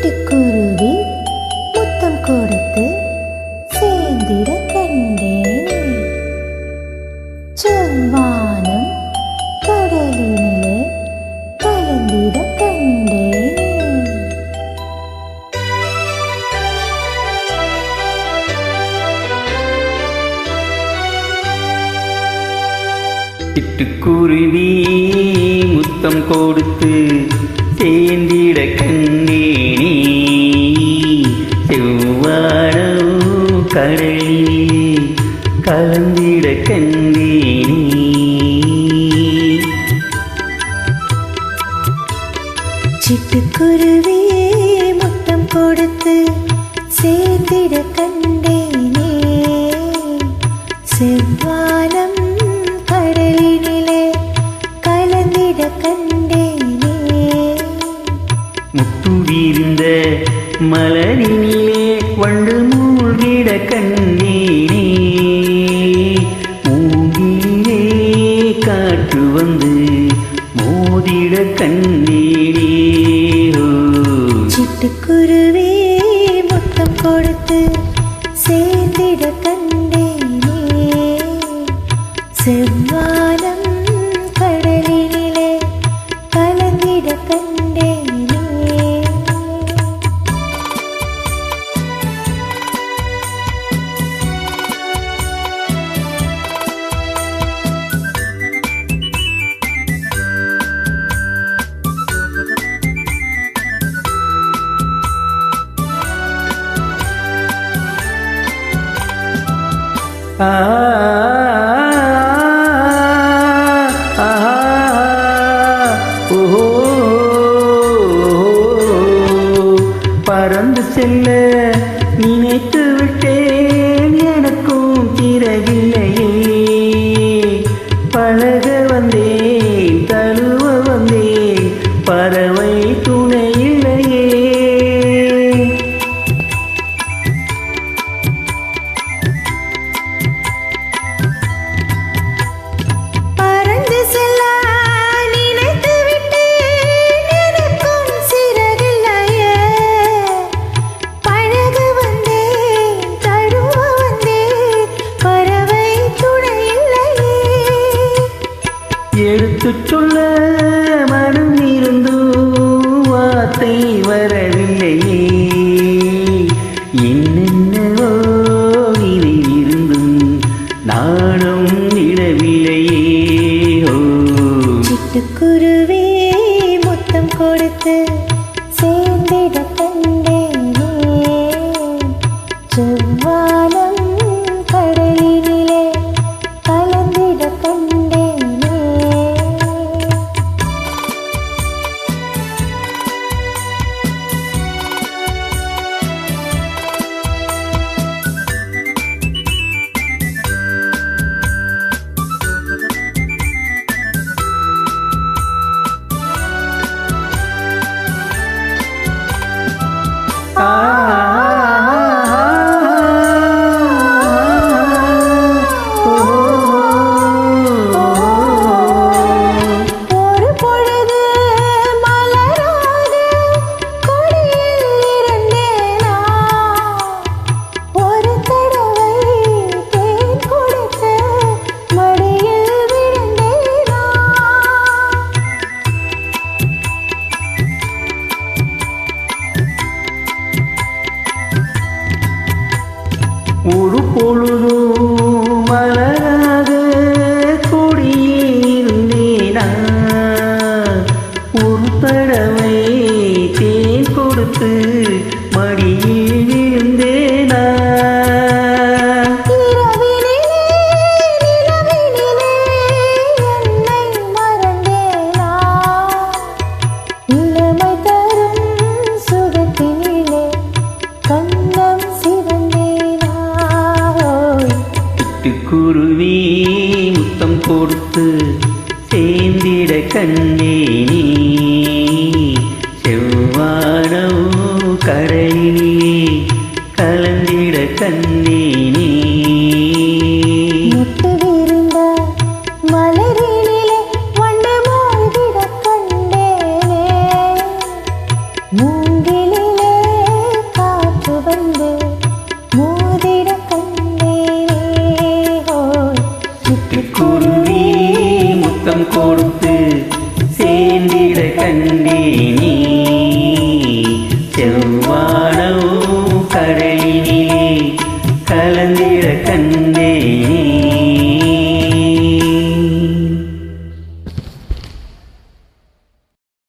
சிட்டுக்குருவி முத்தம் கொடுத்து சேர்ந்திட கண்டேனே. செவ்வானம் கடலினிலே கலந்திட கண்டேனே. சிட்டுக்குருவி முத்தம் கொடுத்து சேர்ந்திட கண்டேனே. செவ்வானம் கடலிலே கலந்திட கண்டேனே. சிட்டுக்குருவி முத்தம் கொடுத்து சேர்ந்திட கண்டேனே. செவ்வானம் கடலினிலே கலந்திட கண்டேனே. முத்து வீர்ந்த மலரினிலே வண்டு மூழ்கிட கண்டேனே. மூங்கிலே காற்று வந்து மோதிட கண்டேனே. சிட்டுக்குருவி முத்தம் கொடுத்து சேர்ந்திட கண்டேனே. செவ்வானம் கடலினிலே கலந்திட கண்டேனே. பறந்து செல்ல நினைத்து விட்டேன், எனக்கும் திறவில்லையே. பழக வந்தேன், தழுவ வந்தேன், பறவை துணையில்லையே. எடுத்துச் சொல்ல மனம் இருந்தும் வார்த்தை வரவில்லையே. என்னென்னவோ நினைவிருந்தும் நானும் விடவில்லையே. சிட்டுக்குருவி முத்தம் கொடுத்து சேர்ந்திட கண்டேனே. செவ்வானம் கடலினிலே கலந்திட கண்டேனே. ஒரு பொழுது மலராக கொடியில் இருந்தேனா. ஒரு தடவை தேன் கொடுத்து மடியில் விழுந்தேனா. ஒரு பொழுதும் மலராக கொடியிருந்தேனா. ஒரு தடவை தேன் கொடுத்து மடியில் விழுந்தேனா. இரவினிலே நிலவினிலே என்னை மறந்தேனா. இளமை தரும் சுகத்தினிலே கண்ணம் சிவந்தேனா. சிட்டுக்குருவி முத்தம் கொடுத்து சேர்ந்திட கண்டேனே. செவ்வானம் கடலிலே கலந்திட கண்டேனே. முட்டு விருந்த மலரினிலே வண்டு மூழ்கிட கண்டேனே. மூங்கிலிலே முத்தம் கொடுத்து சேர்ந்திட கண்டேனே செவ்வானோ கடலினிலே கலந்திட கண்டேனே